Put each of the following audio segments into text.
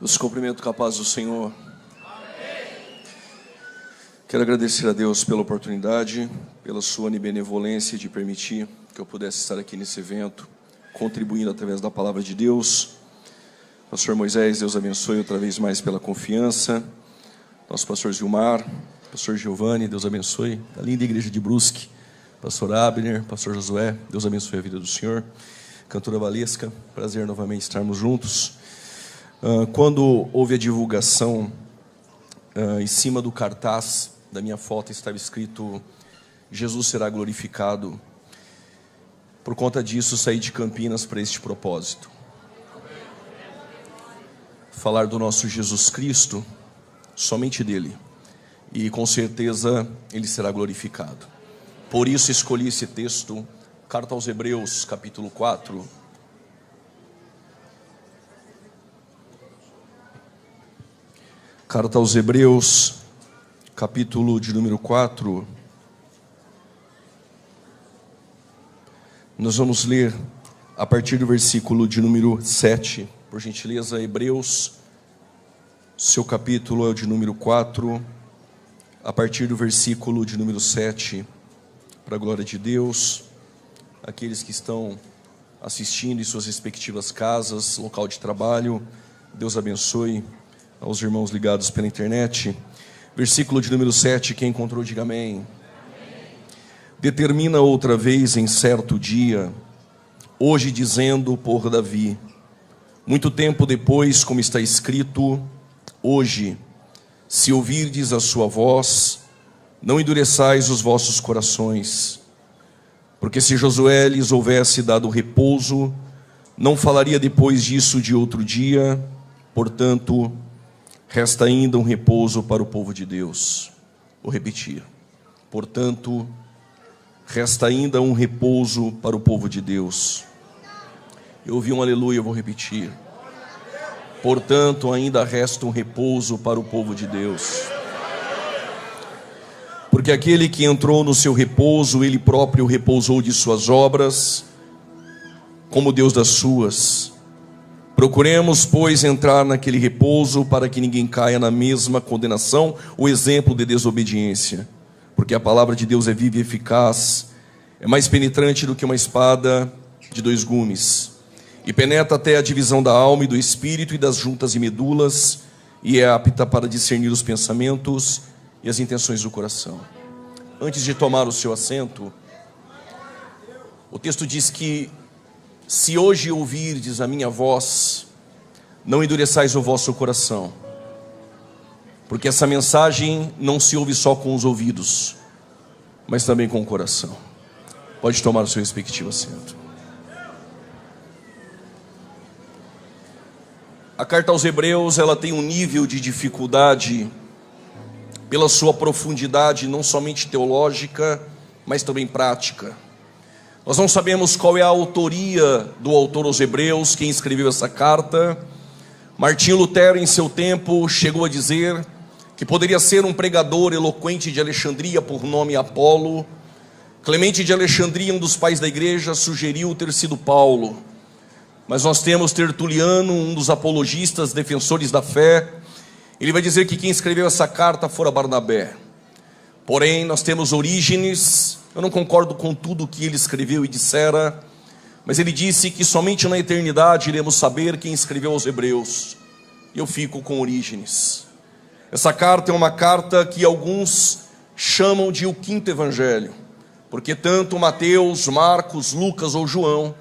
Os cumprimento com a paz do Senhor. Quero agradecer a Deus pela oportunidade, pela sua benevolência de permitir que eu pudesse estar aqui nesse evento, contribuindo através da palavra de Deus. Pastor Moisés, Deus abençoe outra vez mais pela confiança. Nosso pastor Gilmar, pastor Giovanni, Deus abençoe. A linda igreja de Brusque, pastor Abner, pastor Josué, Deus abençoe a vida do Senhor. Cantora Valesca, prazer novamente estarmos juntos. Quando houve a divulgação, em cima do cartaz da minha foto estava escrito: Jesus será glorificado. Por conta disso, saí de Campinas para este propósito. Falar do nosso Jesus Cristo, somente dele. E com certeza ele será glorificado. Por isso escolhi esse texto, Carta aos Hebreus, capítulo 4. Carta aos Hebreus, capítulo de número 4. Nós vamos ler a partir do versículo de número 7. Por gentileza, Hebreus, seu capítulo é o de número 4, a partir do versículo de número 7. Para a glória de Deus, aqueles que estão assistindo em suas respectivas casas, local de trabalho, Deus abençoe. Aos irmãos ligados pela internet, versículo de número 7, quem encontrou, diga amém. Amém. Determina outra vez em certo dia, hoje dizendo por Davi, muito tempo depois, como está escrito, hoje, se ouvirdes a sua voz, não endureçais os vossos corações, porque se Josué lhes houvesse dado repouso, não falaria depois disso de outro dia, portanto, resta ainda um repouso para o povo de Deus. Vou repetir. Portanto, resta ainda um repouso para o povo de Deus. Eu ouvi um aleluia, eu vou repetir. Portanto, ainda resta um repouso para o povo de Deus. Porque aquele que entrou no seu repouso, ele próprio repousou de suas obras, como Deus das suas. Procuremos, pois, entrar naquele repouso para que ninguém caia na mesma condenação ou exemplo de desobediência. Porque a palavra de Deus é viva e eficaz, é mais penetrante do que uma espada de dois gumes, e penetra até a divisão da alma e do espírito e das juntas e medulas, e é apta para discernir os pensamentos e as intenções do coração. Antes de tomar o seu assento, o texto diz que se hoje ouvirdes a minha voz, não endureçais o vosso coração, porque essa mensagem não se ouve só com os ouvidos, mas também com o coração. Pode tomar o seu respectivo assento. A carta aos Hebreus, ela tem um nível de dificuldade pela sua profundidade, não somente teológica, mas também prática. Nós não sabemos qual é a autoria do autor aos Hebreus, quem escreveu essa carta. Martinho Lutero, em seu tempo, chegou a dizer que poderia ser um pregador eloquente de Alexandria, por nome Apolo. Clemente de Alexandria, um dos pais da igreja, sugeriu ter sido Paulo. Mas nós temos Tertuliano, um dos apologistas, defensores da fé. Ele vai dizer que quem escreveu essa carta fora Barnabé. Porém, nós temos Orígenes. Eu não concordo com tudo o que ele escreveu e dissera, mas ele disse que somente na eternidade iremos saber quem escreveu aos Hebreus. E eu fico com Orígenes. Essa carta é uma carta que alguns chamam de o quinto evangelho, porque tanto Mateus, Marcos, Lucas ou João,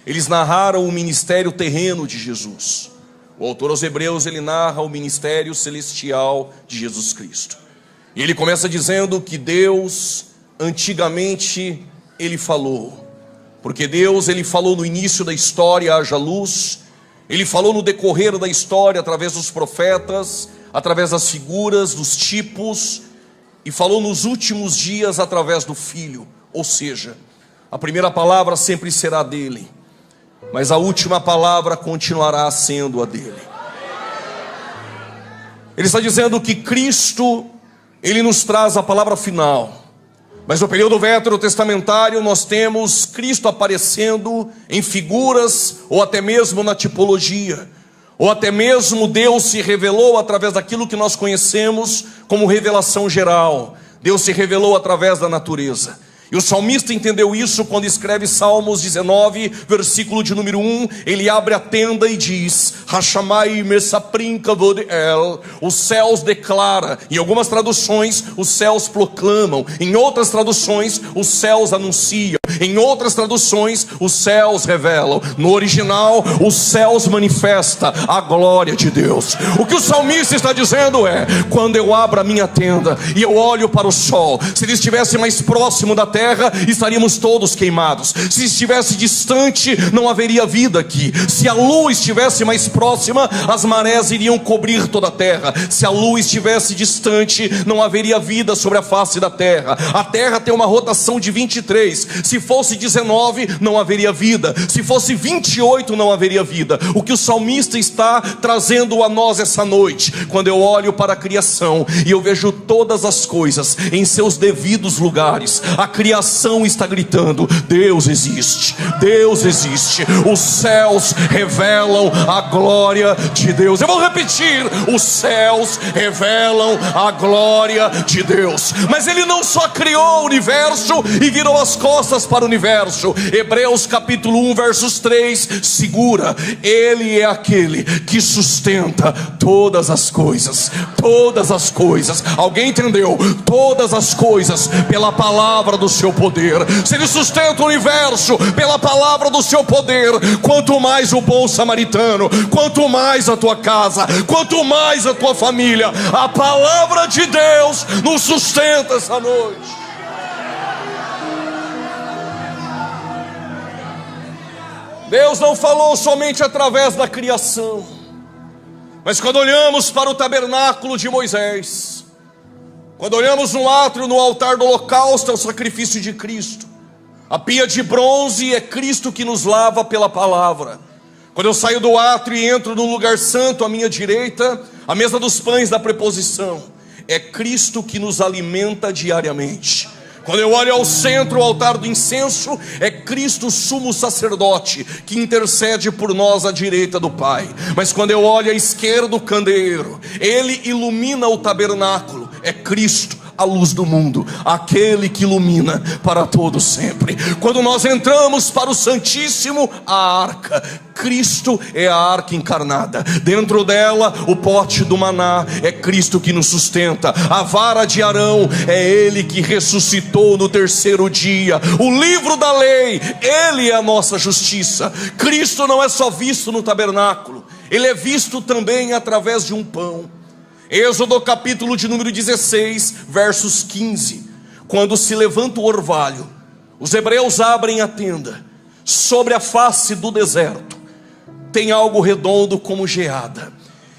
eles narraram o ministério terreno de Jesus. O autor aos Hebreus, ele narra o ministério celestial de Jesus Cristo. E ele começa dizendo que Deus, antigamente, ele falou, porque Deus, ele falou no início da história, haja luz. Ele falou no decorrer da história, através dos profetas, através das figuras, dos tipos, e falou nos últimos dias através do Filho. Ou seja, a primeira palavra sempre será dele, mas a última palavra continuará sendo a dele. Ele está dizendo que Cristo, ele nos traz a palavra final. Mas no período veterotestamentário nós temos Cristo aparecendo em figuras ou até mesmo na tipologia. ou até mesmo Deus se revelou através daquilo que nós conhecemos como revelação geral. Deus se revelou através da natureza. E o salmista entendeu isso quando escreve Salmos 19, versículo de número 1. Ele abre a tenda e diz: Hashamai mesaprim kavod el. Os céus declara. Em algumas traduções, os céus proclamam. Em outras traduções, os céus anunciam. Em outras traduções, os céus revelam. No original, os céus manifestam a glória de Deus. O que o salmista está dizendo é: quando eu abro a minha tenda e eu olho para o sol, se ele estivesse mais próximo da terra, estaríamos todos queimados. Se estivesse distante, não haveria vida aqui. Se a lua estivesse mais próxima, as marés iriam cobrir toda a terra. Se a lua estivesse distante, não haveria vida sobre a face da terra. A terra tem uma rotação de 23. Se fosse 19, não haveria vida. Se fosse 28, não haveria vida. O que o salmista está trazendo a nós essa noite, quando eu olho para a criação e eu vejo todas as coisas em seus devidos lugares, a criação está gritando: Deus existe, Deus existe. Os céus revelam a glória de Deus. Eu vou repetir: os céus revelam a glória de Deus. Mas ele não só criou o universo e virou as costas para o universo. Hebreus capítulo 1, versos 3 segura: ele é aquele que sustenta todas as coisas. Todas as coisas. Alguém entendeu? Todas as coisas pela palavra do seu poder. Se ele sustenta o universo pela palavra do seu poder, quanto mais o bom samaritano, quanto mais a tua casa, quanto mais a tua família. A palavra de Deus nos sustenta essa noite. Deus não falou somente através da criação, mas quando olhamos para o tabernáculo de Moisés, quando olhamos no átrio, no altar do holocausto, é o sacrifício de Cristo. A pia de bronze é Cristo que nos lava pela palavra. Quando eu saio do átrio e entro no lugar santo à minha direita, a mesa dos pães da preposição, é Cristo que nos alimenta diariamente. Quando eu olho ao centro, o altar do incenso, é Cristo sumo sacerdote, que intercede por nós à direita do Pai. Mas quando eu olho à esquerda, o candeeiro, ele ilumina o tabernáculo. É Cristo, a luz do mundo, aquele que ilumina para todo sempre. Quando nós entramos para o Santíssimo, a arca, Cristo é a arca encarnada. Dentro dela, o pote do maná, é Cristo que nos sustenta. A vara de Arão, é Ele que ressuscitou no terceiro dia. O livro da lei, Ele é a nossa justiça. Cristo não é só visto no tabernáculo, Ele é visto também através de um pão. Êxodo capítulo de número 16, versos 15. Quando se levanta o orvalho, os hebreus abrem a tenda. Sobre a face do deserto tem algo redondo como geada.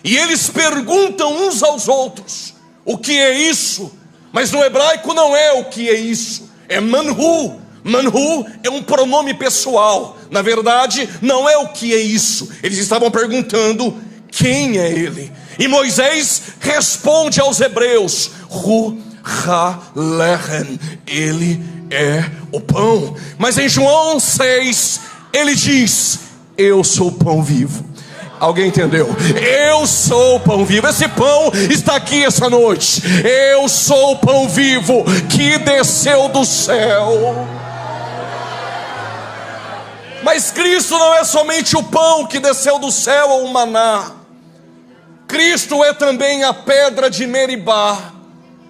E eles perguntam uns aos outros: o que é isso? Mas no hebraico não é o que é isso, é manhu. Manhu é um pronome pessoal. Na verdade, não é o que é isso. Eles estavam perguntando: quem é ele? E Moisés responde aos hebreus: Hu ha lechem, ele é o pão. Mas em João 6, ele diz: eu sou o pão vivo. Alguém entendeu? Eu sou o pão vivo. Esse pão está aqui essa noite. Eu sou o pão vivo que desceu do céu. Mas Cristo não é somente o pão que desceu do céu ou o maná. Cristo é também a pedra de Meribá.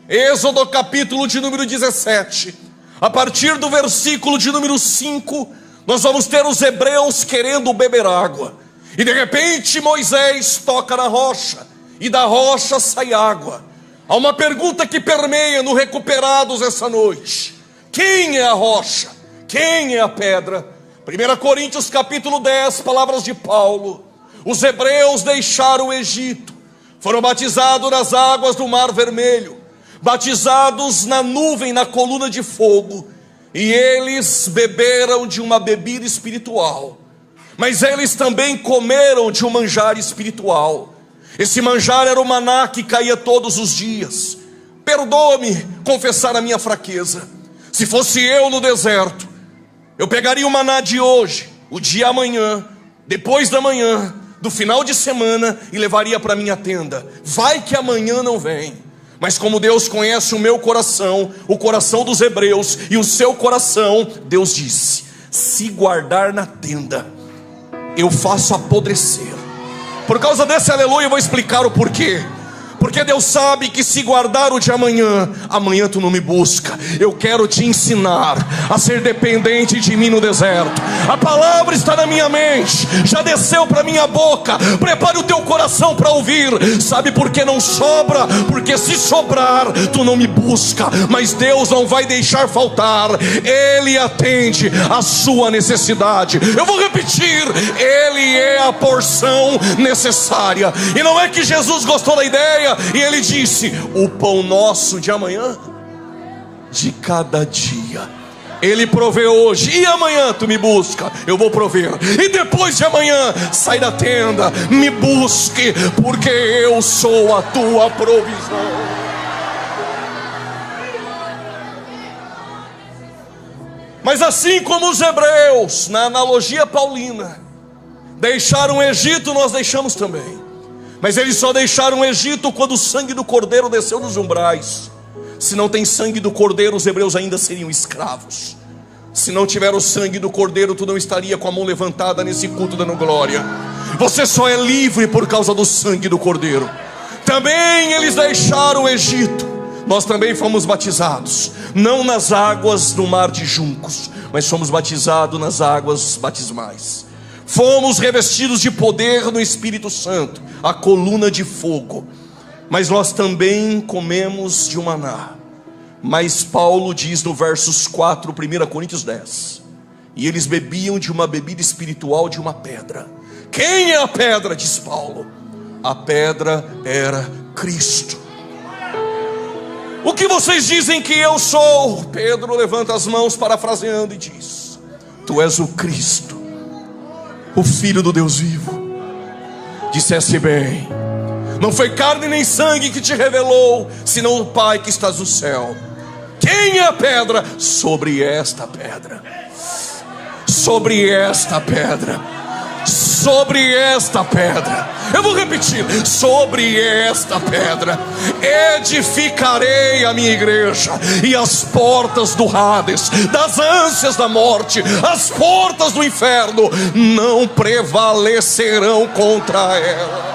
Êxodo capítulo de número 17. A partir do versículo de número 5, nós vamos ter os hebreus querendo beber água. E de repente Moisés toca na rocha, e da rocha sai água. Há uma pergunta que permeia no Recuperados essa noite: quem é a rocha? Quem é a pedra? 1 Coríntios capítulo 10, palavras de Paulo: os hebreus deixaram o Egito, foram batizados nas águas do Mar Vermelho, batizados na nuvem, na coluna de fogo, e eles beberam de uma bebida espiritual, mas eles também comeram de um manjar espiritual. Esse manjar era o maná que caía todos os dias. Perdoa-me confessar a minha fraqueza. Se fosse eu no deserto, eu pegaria o maná de hoje, o de amanhã, depois da manhã, do final de semana e levaria para minha tenda. Vai que amanhã não vem. Mas como Deus conhece o meu coração, o coração dos hebreus e o seu coração, Deus disse: se guardar na tenda, eu faço apodrecer. Por causa desse aleluia eu vou explicar o porquê. Porque Deus sabe que se guardar o de amanhã, amanhã tu não me busca. Eu quero te ensinar a ser dependente de mim no deserto. A palavra está na minha mente, já desceu para minha boca. Prepare o teu coração para ouvir. Sabe por que não sobra? Porque se sobrar, tu não me busca. Mas Deus não vai deixar faltar. Ele atende a sua necessidade. Eu vou repetir: Ele é a porção necessária. E não é que Jesus gostou da ideia e Ele disse: o pão nosso de amanhã, de cada dia, Ele provê hoje. E amanhã tu me busca, eu vou prover. E depois de amanhã, sai da tenda, me busque, porque eu sou a tua provisão. Mas assim como os hebreus, na analogia paulina, deixaram o Egito, nós deixamos também. Mas eles só deixaram o Egito quando o sangue do cordeiro desceu nos umbrais. Se não tem sangue do cordeiro, os hebreus ainda seriam escravos. Se não tiver o sangue do cordeiro, tu não estaria com a mão levantada nesse culto dando glória. Você só é livre por causa do sangue do cordeiro. Também eles deixaram o Egito. Nós também fomos batizados, não nas águas do mar de juncos, mas fomos batizados nas águas batismais. Fomos revestidos de poder no Espírito Santo, a coluna de fogo. Mas nós também comemos de maná. Mas Paulo diz no versos 4, 1 Coríntios 10: e eles bebiam de uma bebida espiritual de uma pedra. Quem é a pedra? Diz Paulo. A pedra era Cristo. O que vocês dizem que eu sou? Pedro levanta as mãos parafraseando e diz: tu és o Cristo, o Filho do Deus vivo. Disseste bem, não foi carne nem sangue que te revelou, senão o Pai que estás no céu. Quem é a pedra? Sobre esta pedra, sobre esta pedra, sobre esta pedra. Eu vou repetir: sobre esta pedra edificarei a minha igreja, e as portas do Hades, das ânsias da morte, as portas do inferno não prevalecerão contra ela.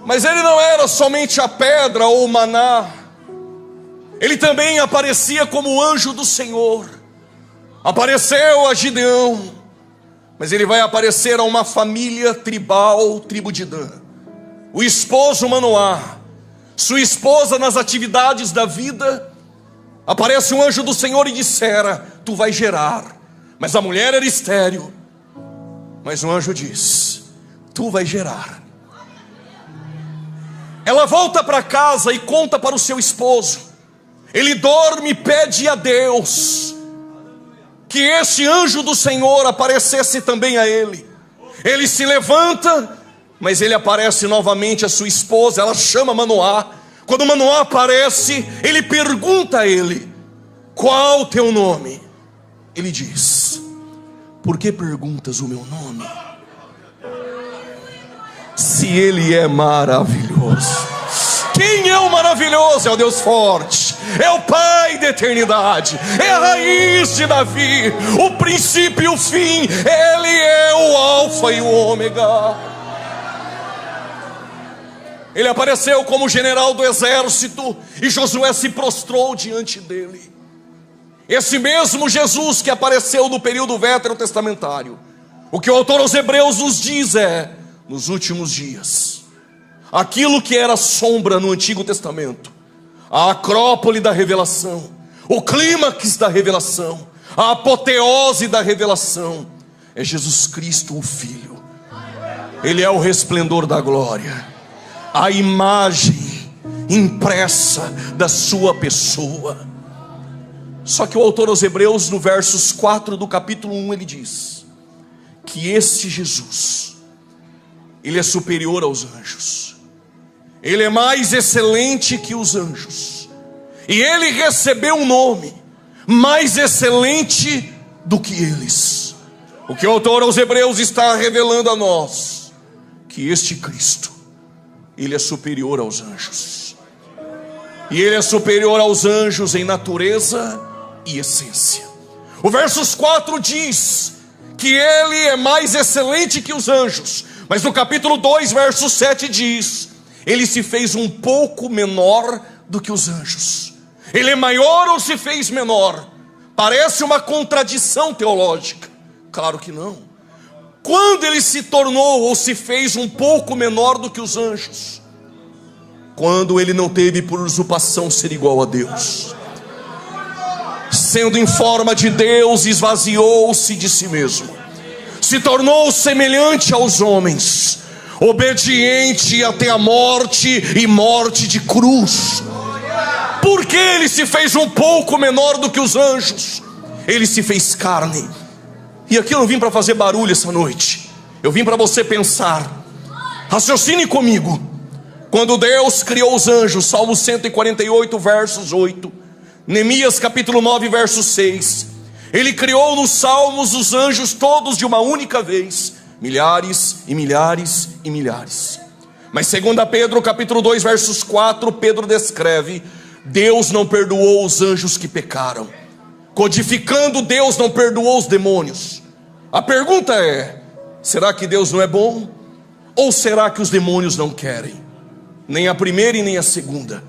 Mas ele não era somente a pedra ou o maná. Ele também aparecia como o anjo do Senhor. Apareceu a Gideão, mas ele vai aparecer a uma família tribal, tribo de Dan. O esposo Manoá, sua esposa nas atividades da vida. Aparece um anjo do Senhor e dissera: tu vais gerar. Mas a mulher era estéril. Mas o anjo diz: tu vais gerar. Ela volta para casa e conta para o seu esposo. Ele dorme e pede a Deus que esse anjo do Senhor aparecesse também a ele. Ele se levanta, mas ele aparece novamente a sua esposa. Ela chama Manoá. Quando Manoá aparece, ele pergunta a ele: qual o teu nome? Ele diz: por que perguntas o meu nome? Se ele é maravilhoso. Quem é o maravilhoso? É o Deus forte, é o Pai da eternidade, é a raiz de Davi, o princípio e o fim. Ele é o alfa e o ômega. Ele apareceu como general do exército e Josué se prostrou diante dele. Esse mesmo Jesus que apareceu no período veterotestamentário. O que o autor aos Hebreus nos diz é: nos últimos dias, aquilo que era sombra no Antigo Testamento, a acrópole da revelação, o clímax da revelação, a apoteose da revelação, é Jesus Cristo, o Filho. Ele é o resplendor da glória, a imagem impressa da sua pessoa. Só que o autor aos Hebreus, no versos 4 do capítulo 1, ele diz que este Jesus, ele é superior aos anjos. Ele é mais excelente que os anjos. e ele recebeu um nome mais excelente do que eles. O que o autor aos Hebreus está revelando a nós, que este Cristo, ele é superior aos anjos, e ele é superior aos anjos em natureza e essência. O versos 4 diz que ele é mais excelente que os anjos, mas no capítulo 2, verso 7 diz: ele se fez um pouco menor do que os anjos. Ele é maior ou se fez menor? Parece uma contradição teológica. Claro que não. Quando ele se tornou ou se fez um pouco menor do que os anjos? Quando ele não teve por usurpação ser igual a Deus. Sendo em forma de Deus, esvaziou-se de si mesmo, se tornou semelhante aos homens, obediente até a morte e morte de cruz. Por que ele se fez um pouco menor do que os anjos? Ele se fez carne. E aqui eu não vim para fazer barulho essa noite, eu vim para você pensar. Raciocine comigo. Quando Deus criou os anjos, Salmo 148 versos 8, Neemias capítulo 9 verso 6, ele criou nos salmos os anjos todos de uma única vez, milhares e milhares e milhares. Mas segundo Pedro capítulo 2 versos 4, Pedro descreve: Deus não perdoou os anjos que pecaram. Codificando, Deus não perdoou os demônios. A pergunta é: será que Deus não é bom? Ou será que os demônios não querem? Nem a primeira e nem a segunda.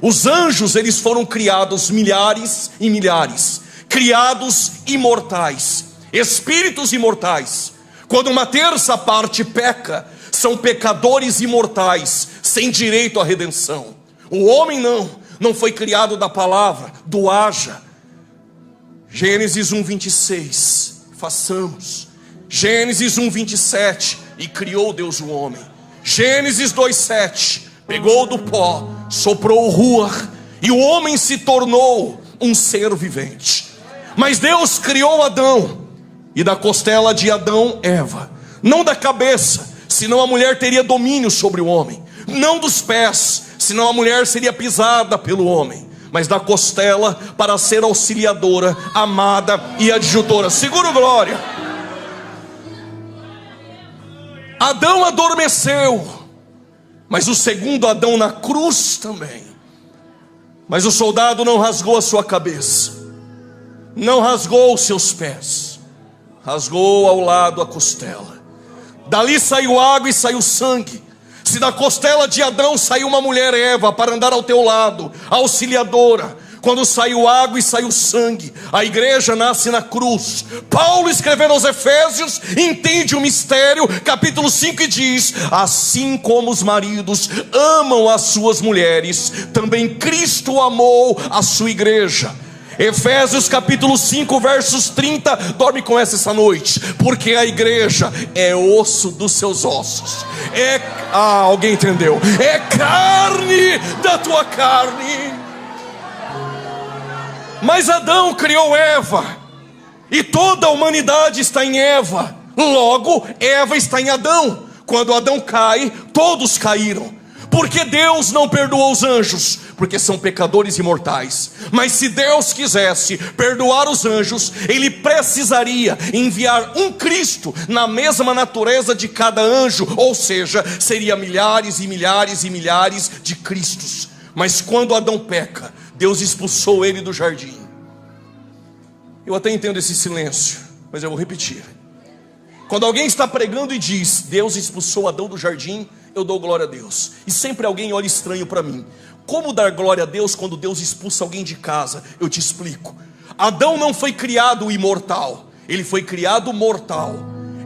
Os anjos, eles foram criados milhares e milhares, criados imortais, espíritos imortais. Quando uma terça parte peca, são pecadores imortais, sem direito à redenção. O homem não foi criado da palavra, do haja. Gênesis 1:26, façamos. Gênesis 1:27, e criou Deus o homem. Gênesis 2:7, pegou do pó, soprou o ruach, e o homem se tornou um ser vivente. Mas Deus criou Adão, e da costela de Adão, Eva. Não da cabeça, senão a mulher teria domínio sobre o homem. Não dos pés, senão a mulher seria pisada pelo homem. Mas da costela, para ser auxiliadora, amada e adjutora. Segura glória. Adão adormeceu, mas o segundo Adão na cruz também. Mas o soldado não rasgou a sua cabeça, não rasgou os seus pés, rasgou ao lado a costela. Dali saiu água e saiu sangue. Se da costela de Adão saiu uma mulher, Eva, para andar ao teu lado, auxiliadora, quando saiu água e saiu sangue, a igreja nasce na cruz. Paulo, escrevendo aos Efésios, entende o mistério, capítulo 5, e diz: assim como os maridos amam as suas mulheres, também Cristo amou a sua igreja. Efésios capítulo 5 versos 30, dorme com essa noite, porque a igreja é osso dos seus ossos, alguém entendeu? É carne da tua carne. Mas Adão criou Eva, e toda a humanidade está em Eva. Logo, Eva está em Adão. Quando Adão cai, todos caíram. Por que Deus não perdoou os anjos? Porque são pecadores imortais. Mas se Deus quisesse perdoar os anjos, Ele precisaria enviar um Cristo na mesma natureza de cada anjo. Ou seja, seria milhares e milhares e milhares de Cristos. Mas quando Adão peca, Deus expulsou ele do jardim. Eu até entendo esse silêncio, mas eu vou repetir. Quando alguém está pregando e diz: Deus expulsou Adão do jardim, eu dou glória a Deus. E sempre alguém olha estranho para mim. Como dar glória a Deus quando Deus expulsa alguém de casa? Eu te explico. Adão não foi criado imortal, ele foi criado mortal.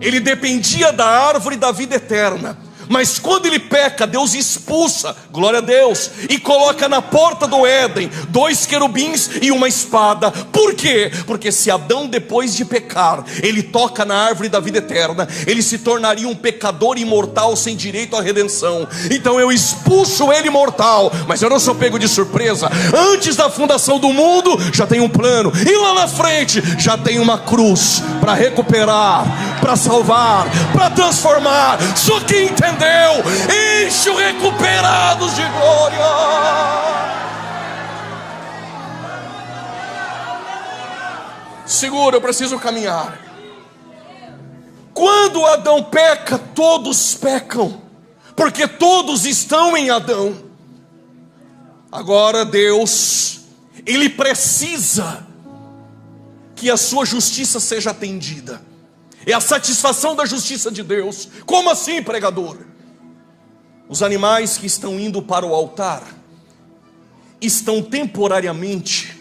Ele dependia da árvore da vida eterna. Mas quando ele peca, Deus expulsa, glória a Deus, e coloca na porta do Éden 2 querubins e uma espada. Por quê? Porque se Adão, depois de pecar, ele toca na árvore da vida eterna, ele se tornaria um pecador imortal sem direito à redenção. Então eu expulso ele mortal, mas eu não sou pego de surpresa. Antes da fundação do mundo já tem um plano, e lá na frente já tem uma cruz para recuperar, para salvar, para transformar. Só quem entendeu, enche o recuperados de glória. Segura, eu preciso caminhar. Quando Adão peca, todos pecam, porque todos estão em Adão. Agora Deus, Ele precisa que a sua justiça seja atendida. É a satisfação da justiça de Deus. Como assim, pregador? Os animais que estão indo para o altar estão temporariamente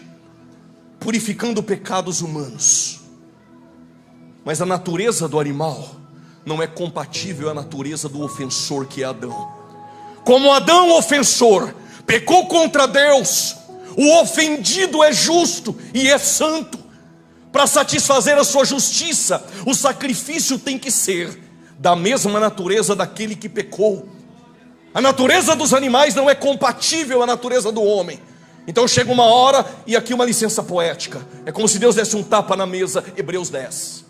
purificando pecados humanos, mas a natureza do animal não é compatível à natureza do ofensor, que é Adão. Como Adão, ofensor, pecou contra Deus, o ofendido é justo e é santo. Para satisfazer a sua justiça, o sacrifício tem que ser da mesma natureza daquele que pecou. A natureza dos animais não é compatível à natureza do homem. Então chega uma hora, e aqui uma licença poética, é como se Deus desse um tapa na mesa. Hebreus 10: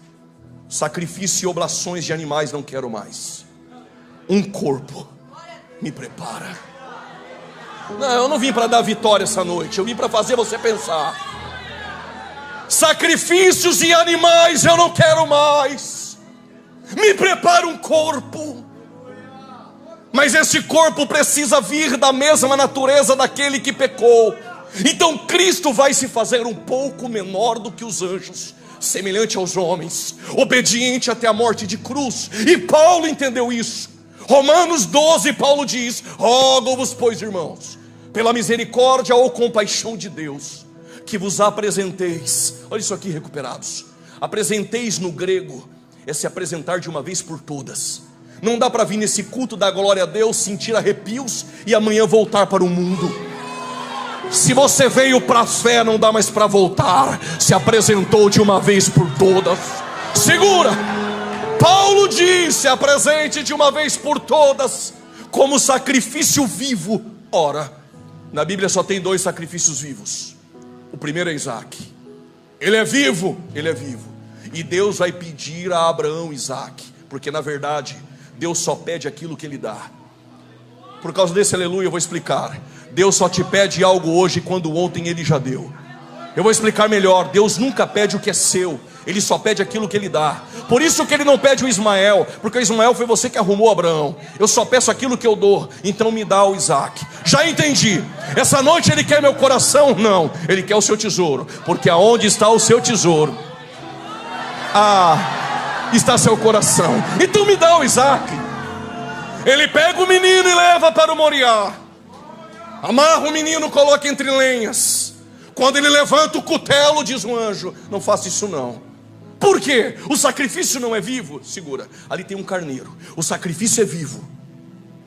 sacrifício e oblações de animais não quero mais, um corpo me prepara. Não, eu não vim para dar vitória essa noite, eu vim para fazer você pensar. Sacrifícios e animais eu não quero mais, me prepara um corpo. Mas esse corpo precisa vir da mesma natureza daquele que pecou. Então Cristo vai se fazer um pouco menor do que os anjos, semelhante aos homens, obediente até a morte de cruz. E Paulo entendeu isso. Romanos 12, Paulo diz: rogo-vos, pois, irmãos, pela misericórdia ou compaixão de Deus, que vos apresenteis. Olha isso aqui, recuperados. Apresenteis no grego é se apresentar de uma vez por todas. Não dá para vir nesse culto da glória a Deus, sentir arrepios e amanhã voltar para o mundo. Se você veio para a fé, não dá mais para voltar. Se apresentou de uma vez por todas. Segura. Paulo disse: apresente de uma vez por todas como sacrifício vivo. Ora, na Bíblia só tem 2 sacrifícios vivos. O primeiro é Isaac. Ele é vivo, ele é vivo. E Deus vai pedir a Abraão Isaac, porque na verdade Deus só pede aquilo que Ele dá. Por causa desse aleluia eu vou explicar. Deus só te pede algo hoje quando ontem Ele já deu. Eu vou explicar melhor. Deus nunca pede o que é seu, Ele só pede aquilo que Ele dá. Por isso que Ele não pede o Ismael, porque o Ismael foi você que arrumou Abraão. Eu só peço aquilo que eu dou, então me dá o Isaac. Já entendi. Essa noite Ele quer meu coração? Não, Ele quer o seu tesouro, porque aonde está o seu tesouro, está seu coração. Então me dá o Isaac. Ele pega o menino e leva para o Moriá. Amarra o menino, coloca entre lenhas. Quando ele levanta o cutelo, diz um anjo: não faça isso não. Por quê? O sacrifício não é vivo. Segura, ali tem um carneiro. O sacrifício é vivo.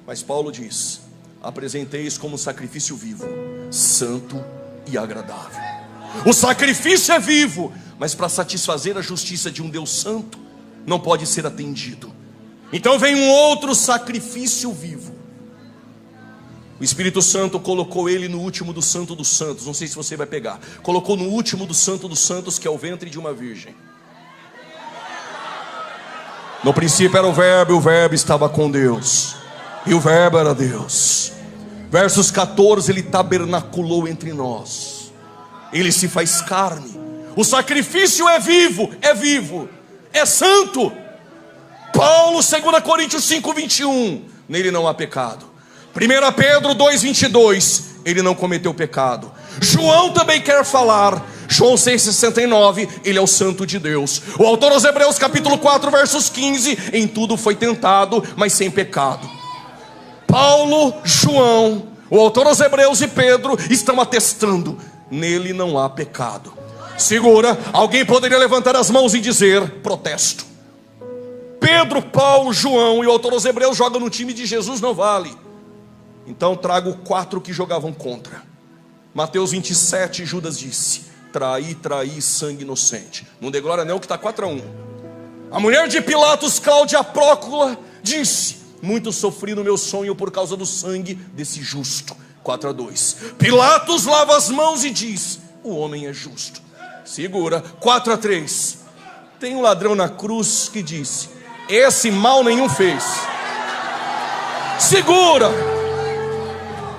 Mas Paulo diz: apresenteis como sacrifício vivo, santo e agradável. O sacrifício é vivo, mas para satisfazer a justiça de um Deus santo, não pode ser atendido. Então vem um outro sacrifício vivo. O Espírito Santo colocou ele no último do santo dos santos. Não sei se você vai pegar. Colocou no último do santo dos santos, que é o ventre de uma virgem. No princípio era o Verbo, e o Verbo estava com Deus, e o Verbo era Deus. Versos 14: ele tabernaculou entre nós, ele se faz carne. O sacrifício é vivo, é santo. Paulo, 2 Coríntios 5, 21, nele não há pecado. 1 Pedro 2, 22, ele não cometeu pecado. João também quer falar, João 6,69, ele é o santo de Deus. O autor aos Hebreus capítulo 4, versos 15, em tudo foi tentado, mas sem pecado. Paulo, João, o autor aos Hebreus e Pedro estão atestando, nele não há pecado. Segura, alguém poderia levantar as mãos e dizer: protesto. Pedro, Paulo, João e o autor aos Hebreus jogam no time de Jesus, não vale. Então trago 4 que jogavam contra. Mateus 27, Judas disse: traí, sangue inocente. Não dê glória não, que está 4-1. A mulher de Pilatos, Cláudia Prócula, disse: muito sofri no meu sonho por causa do sangue desse justo. 4-2. Pilatos lava as mãos e diz: o homem é justo. Segura. 4-3. Tem um ladrão na cruz que disse: esse mal nenhum fez. Segura.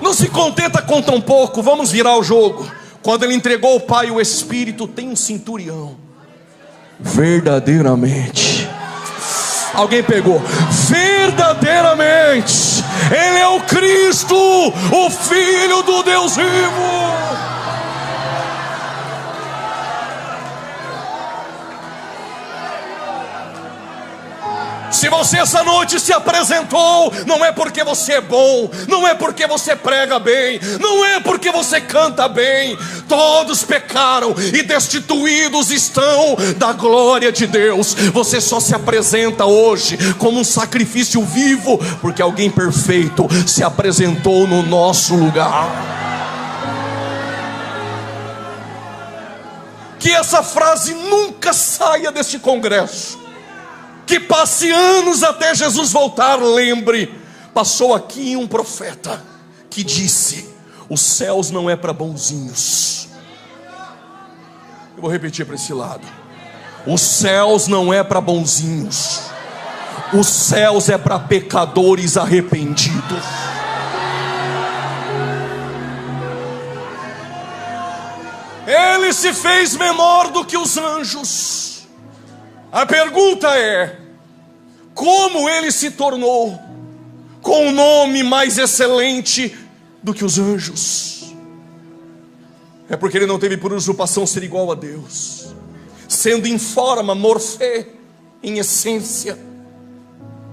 Não se contenta com tão pouco, vamos virar o jogo. Quando ele entregou o Pai e o Espírito, tem um centurião. verdadeiramente. Alguém pegou? Verdadeiramente, Ele é o Cristo, o Filho do Deus vivo. Se você essa noite se apresentou, não é porque você é bom, não é porque você prega bem, não é porque você canta bem. Todos pecaram e destituídos estão da glória de Deus. Você só se apresenta hoje como um sacrifício vivo, porque alguém perfeito se apresentou no nosso lugar. Que essa frase nunca saia deste congresso. Que passe anos até Jesus voltar. Lembre, passou aqui um profeta que disse: os céus não é para bonzinhos. Eu vou repetir para esse lado: os céus não é para bonzinhos, os céus é para pecadores arrependidos. Ele se fez menor do que os anjos. A pergunta é: como ele se tornou com um nome mais excelente do que os anjos? É porque ele não teve por usurpação ser igual a Deus, sendo em forma, morfé, em essência,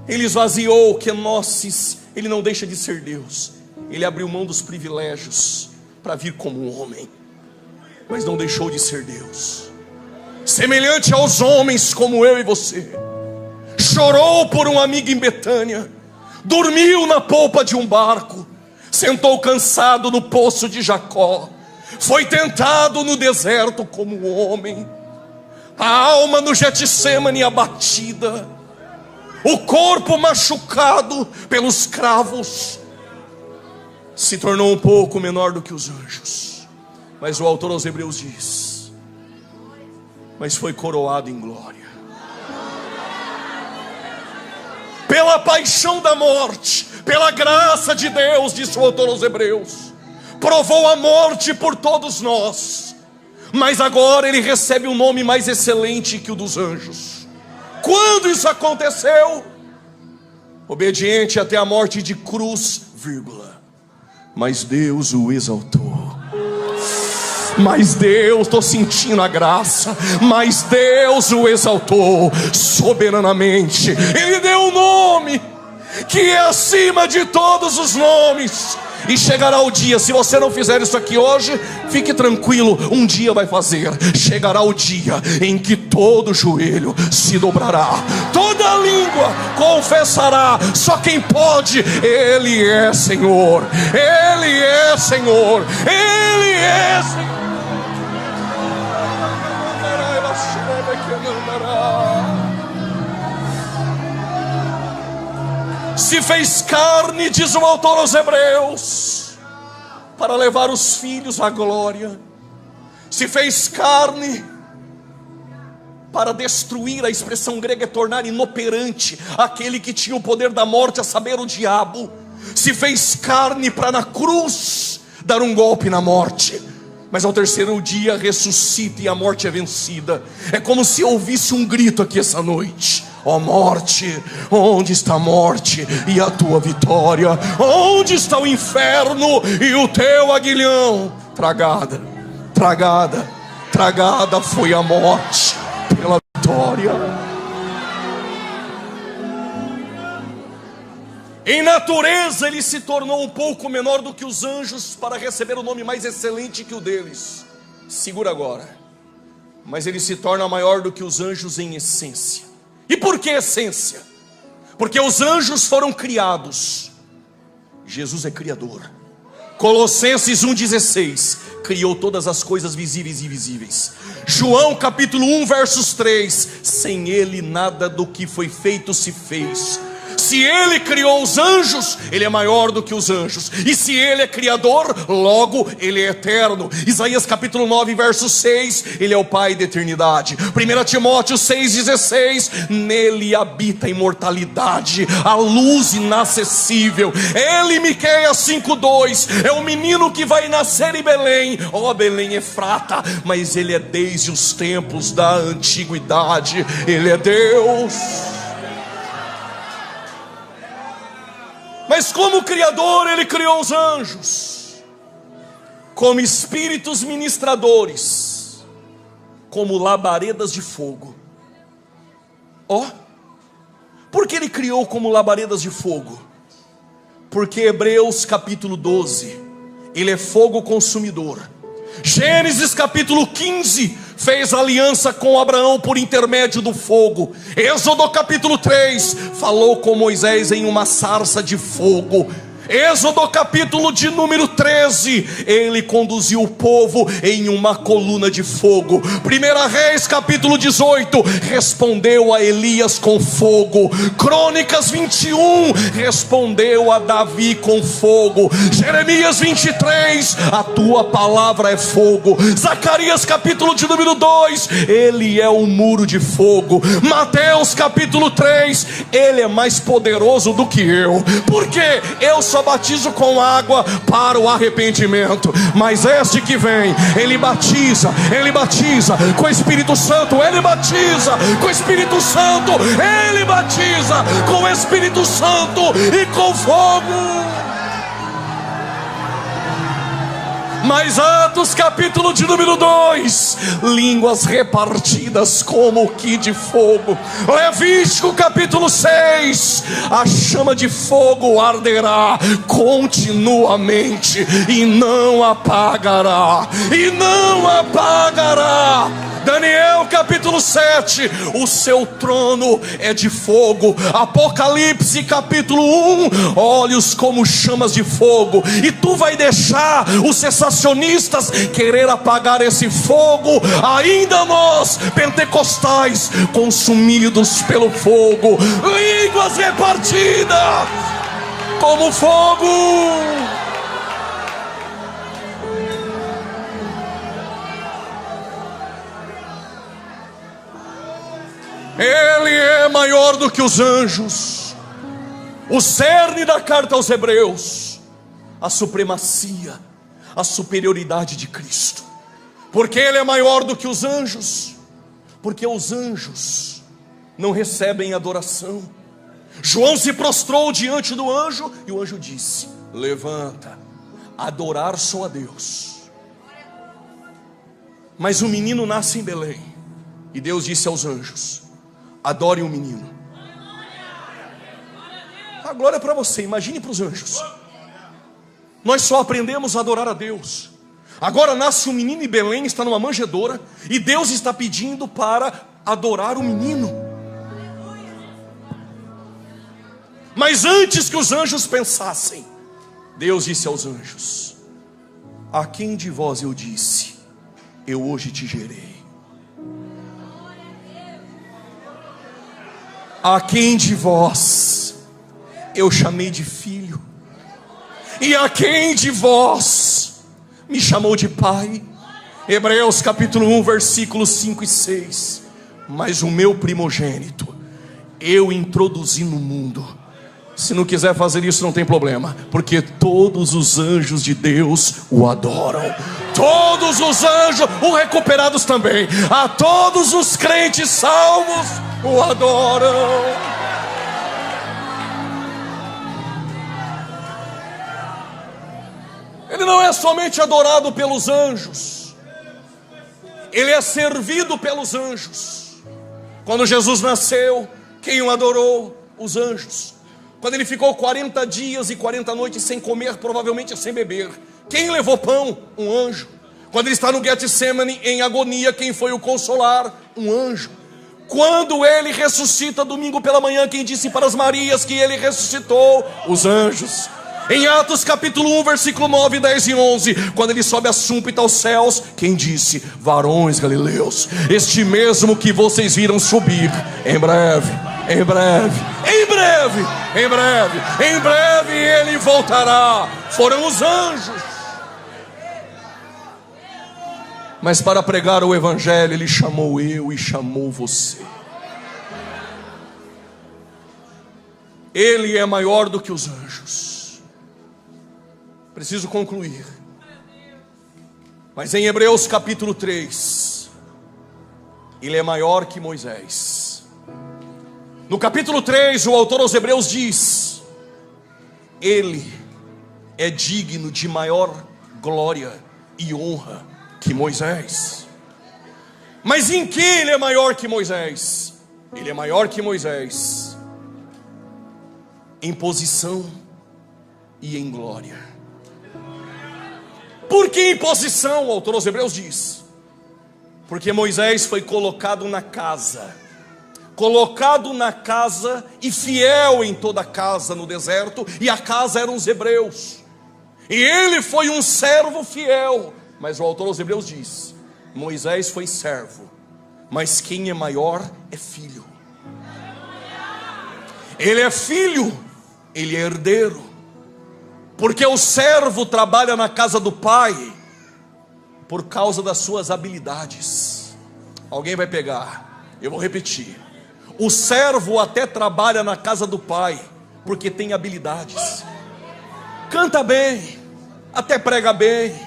ele esvaziou kenosis. Ele não deixa de ser Deus. Ele abriu mão dos privilégios para vir como um homem, mas não deixou de ser Deus. Semelhante aos homens como eu e você, chorou por um amigo em Betânia, dormiu na polpa de um barco, sentou cansado no poço de Jacó, foi tentado no deserto como homem, a alma no Getsêmani abatida, o corpo machucado pelos cravos, se tornou um pouco menor do que os anjos. Mas o autor aos Hebreus diz: mas foi coroado em glória. Pela paixão da morte, pela graça de Deus, disse o autor aos Hebreus, provou a morte por todos nós, mas agora ele recebe um nome mais excelente que o dos anjos. Quando isso aconteceu? Obediente até a morte de cruz, vírgula, mas Deus o exaltou. Mas Deus, estou sentindo a graça, mas Deus o exaltou soberanamente. Ele deu um nome que é acima de todos os nomes. E chegará o dia, se você não fizer isso aqui hoje, fique tranquilo, um dia vai fazer. Chegará o dia em que todo joelho se dobrará, toda língua confessará. Só quem pode, Ele é Senhor, Ele é Senhor, Ele é Senhor. Se fez carne, diz o autor aos Hebreus, para levar os filhos à glória. Se fez carne para destruir, a expressão grega é tornar inoperante aquele que tinha o poder da morte, a saber, o diabo. Se fez carne para na cruz dar um golpe na morte, mas ao terceiro dia ressuscita e a morte é vencida. É como se ouvisse um grito aqui essa noite: ó morte, onde está a morte e a tua vitória? Onde está o inferno e o teu aguilhão? Tragada, tragada, tragada foi a morte pela vitória. Em natureza ele se tornou um pouco menor do que os anjos para receber o nome mais excelente que o deles. Segura agora. Mas ele se torna maior do que os anjos em essência. E por que essência? Porque os anjos foram criados, Jesus é criador. Colossenses 1,16, criou todas as coisas visíveis e invisíveis. João capítulo 1 versos 3, sem ele nada do que foi feito se fez. Se Ele criou os anjos, Ele é maior do que os anjos. E se Ele é criador, logo Ele é eterno. Isaías capítulo 9, verso 6, Ele é o Pai da eternidade. 1 Timóteo 6,16, nele habita a imortalidade, a luz inacessível. Ele, Miqueias 5,2, é o menino que vai nascer em Belém. Ó Belém Efrata, mas Ele é desde os tempos da antiguidade. Ele é Deus. Mas como Criador, Ele criou os anjos como espíritos ministradores, como labaredas de fogo. Ó, por que Ele criou como labaredas de fogo? Porque Hebreus capítulo 12, Ele é fogo consumidor. Gênesis capítulo 15, fez aliança com Abraão por intermédio do fogo. Êxodo capítulo 3, falou com Moisés em uma sarça de fogo. Êxodo capítulo de número 13, Ele conduziu o povo em uma coluna de fogo. 1 Reis capítulo 18, respondeu a Elias com fogo. Crônicas 21, respondeu a Davi com fogo. Jeremias 23, a tua palavra é fogo. Zacarias capítulo de número 2, Ele é um muro de fogo. Mateus capítulo 3, Ele é mais poderoso do que eu. Por quê? Eu só batizo com água para o arrependimento, mas este que vem, Ele batiza com o Espírito Santo. Ele batiza com o Espírito Santo. Ele batiza com o Espírito Santo e com fogo. Mas Atos capítulo de número 2, línguas repartidas como que de fogo. Levítico capítulo 6, a chama de fogo arderá continuamente e não apagará, Daniel capítulo 7, o seu trono é de fogo. Apocalipse capítulo 1, olhos como chamas de fogo. E tu vai deixar os cessacionistas querer apagar esse fogo? Ainda nós, pentecostais, consumidos pelo fogo, línguas repartidas como fogo. Ele é maior do que os anjos. O cerne da carta aos Hebreus, a supremacia, a superioridade de Cristo. Porque Ele é maior do que os anjos? Porque os anjos não recebem adoração. João se prostrou diante do anjo e o anjo disse: levanta, adorar só a Deus. Mas o menino nasce em Belém, e Deus disse aos anjos: adorem o menino. A glória é para você, imagine para os anjos. Nós só aprendemos a adorar a Deus. Agora nasce um menino em Belém, está numa manjedoura, e Deus está pedindo para adorar o menino. Mas antes que os anjos pensassem, Deus disse aos anjos: a quem de vós eu disse, eu hoje te gerei? A quem de vós eu chamei de filho? E a quem de vós me chamou de pai? Hebreus capítulo 1, versículos 5 e 6. Mas o meu primogênito eu introduzi no mundo. Se não quiser fazer isso, não tem problema, porque todos os anjos de Deus o adoram. Todos os anjos, os recuperados também, a todos os crentes salvos o adoram. Ele não é somente adorado pelos anjos, Ele é servido pelos anjos. Quando Jesus nasceu, quem o adorou? Os anjos. Quando Ele ficou 40 dias e 40 noites sem comer, provavelmente sem beber, quem levou pão? Um anjo. Quando Ele está no Getsemane em agonia, quem foi o consolar? Um anjo. Quando Ele ressuscita domingo pela manhã, quem disse para as Marias que Ele ressuscitou? Os anjos. Em Atos capítulo 1, versículo 9, 10 e 11, quando Ele sobe a súmpita aos céus, quem disse? Varões galileus, este mesmo que vocês viram subir, em breve em breve ele voltará. Foram os anjos. Mas para pregar o evangelho, ele chamou eu e chamou você. Ele é maior do que os anjos. Preciso concluir. Mas em Hebreus capítulo 3, ele é maior que Moisés. No capítulo 3, o autor aos Hebreus diz: ele é digno de maior glória e honra que Moisés. Mas em que ele é maior que Moisés? Ele é maior que Moisés em posição e em glória. Por que em posição? O autor aos Hebreus diz: porque Moisés foi colocado na casa e fiel em toda a casa no deserto, e a casa eram os hebreus, e ele foi um servo fiel. Mas o autor aos Hebreus diz: Moisés foi servo, mas quem é maior é filho. Ele é filho, ele é herdeiro, porque o servo trabalha na casa do pai por causa das suas habilidades. Alguém vai pegar, eu vou repetir. O servo até trabalha na casa do pai porque tem habilidades. Canta bem, até prega bem,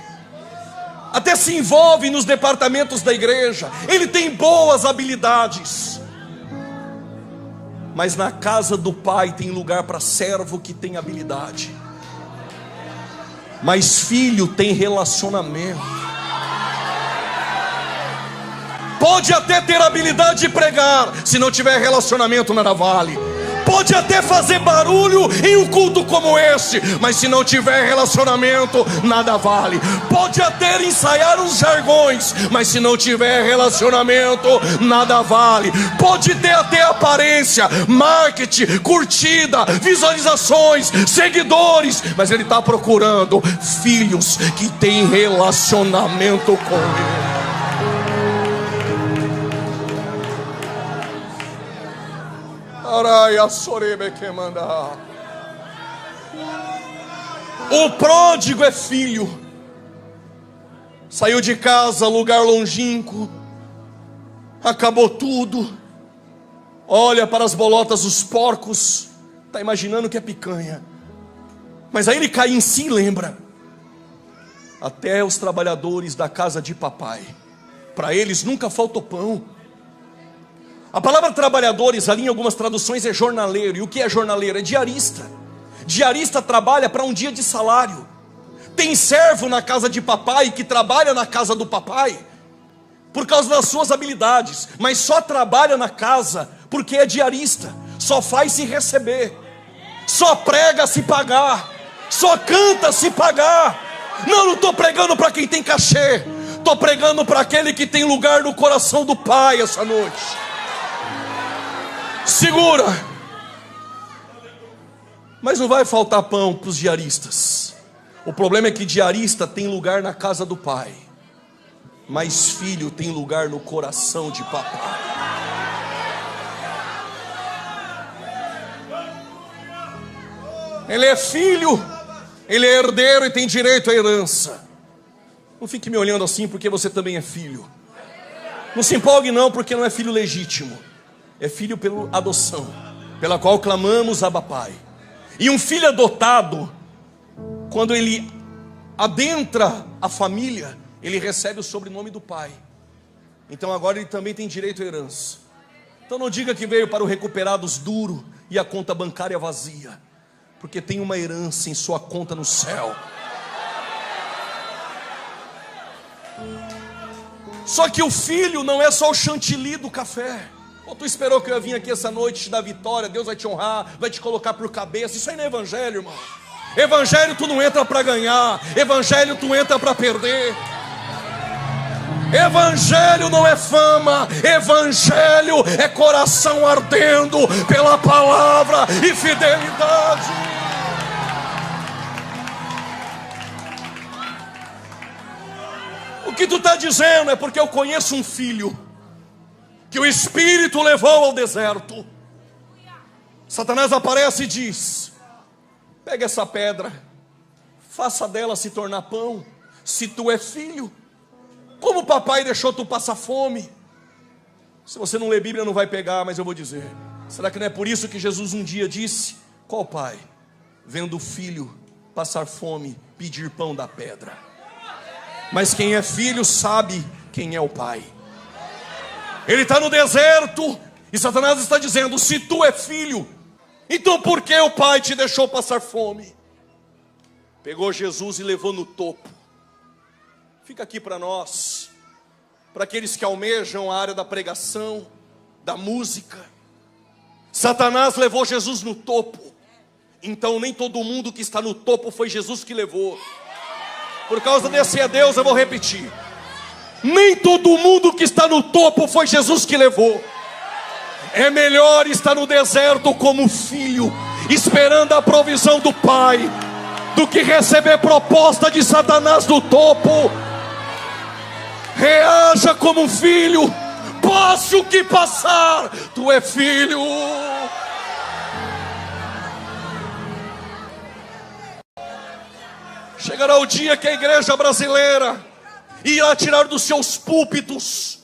até se envolve nos departamentos da igreja. Ele tem boas habilidades. Mas na casa do pai tem lugar para servo que tem habilidade. Mas filho tem relacionamento. Pode até ter habilidade de pregar, se não tiver relacionamento, nada vale. Pode até fazer barulho em um culto como este, mas se não tiver relacionamento, nada vale. Pode até ensaiar os jargões, mas se não tiver relacionamento, nada vale. Pode ter até aparência, marketing, curtida, visualizações, seguidores, mas ele está procurando filhos que têm relacionamento com ele. O pródigo é filho. Saiu de casa, lugar longínquo, acabou tudo. Olha para as bolotas dos porcos, está imaginando que é picanha. Mas aí ele cai em si e lembra: até os trabalhadores da casa de papai, para eles nunca faltou pão. A palavra trabalhadores ali em algumas traduções é jornaleiro. E o que é jornaleiro? É diarista. Diarista trabalha para um dia de salário. Tem servo na casa de papai que trabalha na casa do papai por causa das suas habilidades, mas só trabalha na casa porque é diarista. Só faz se receber, só prega se pagar, só canta se pagar. Não estou pregando para quem tem cachê, estou pregando para aquele que tem lugar no coração do pai essa noite. Segura. Mas não vai faltar pão para os diaristas. O problema é que diarista tem lugar na casa do pai, mas filho tem lugar no coração de papai. Ele é filho, ele é herdeiro e tem direito à herança. Não fique me olhando assim, porque você também é filho. Não se empolgue não, porque não é filho legítimo. É filho pela adoção, pela qual clamamos Abba Pai. E um filho adotado, quando ele adentra a família, ele recebe o sobrenome do pai. Então agora ele também tem direito à herança. Então não diga que veio para o recuperados duro e a conta bancária vazia, porque tem uma herança em sua conta no céu. Só que o filho não é só o chantilly do café. Ou tu esperou que eu ia vir aqui essa noite te dar vitória, Deus vai te honrar, vai te colocar por cabeça? Isso aí não é evangelho, irmão. Evangelho tu não entra para ganhar, evangelho tu entra para perder. Evangelho não é fama, evangelho é coração ardendo pela palavra e fidelidade. O que tu está dizendo é porque eu conheço um filho que o Espírito levou ao deserto. Satanás aparece e diz: pega essa pedra, faça dela se tornar pão. Se tu é filho, como o papai deixou tu passar fome? Se você não lê Bíblia não vai pegar, mas eu vou dizer. Será que não é por isso que Jesus um dia disse: qual pai, vendo o filho passar fome, pedir pão da pedra? Mas quem é filho sabe quem é o pai. Ele está no deserto e Satanás está dizendo: se tu é filho, então por que o pai te deixou passar fome? Pegou Jesus e levou no topo. Fica aqui para nós, para aqueles que almejam a área da pregação, da música. Satanás levou Jesus no topo. Então nem todo mundo que está no topo foi Jesus que levou. Por causa desse é Deus, eu vou repetir. Nem todo mundo que está no topo foi Jesus que levou. É melhor estar no deserto como filho, esperando a provisão do Pai, do que receber proposta de Satanás do topo. Reaja como um filho. Passe o que passar, tu é filho. Chegará o dia que a igreja brasileira irá tirar dos seus púlpitos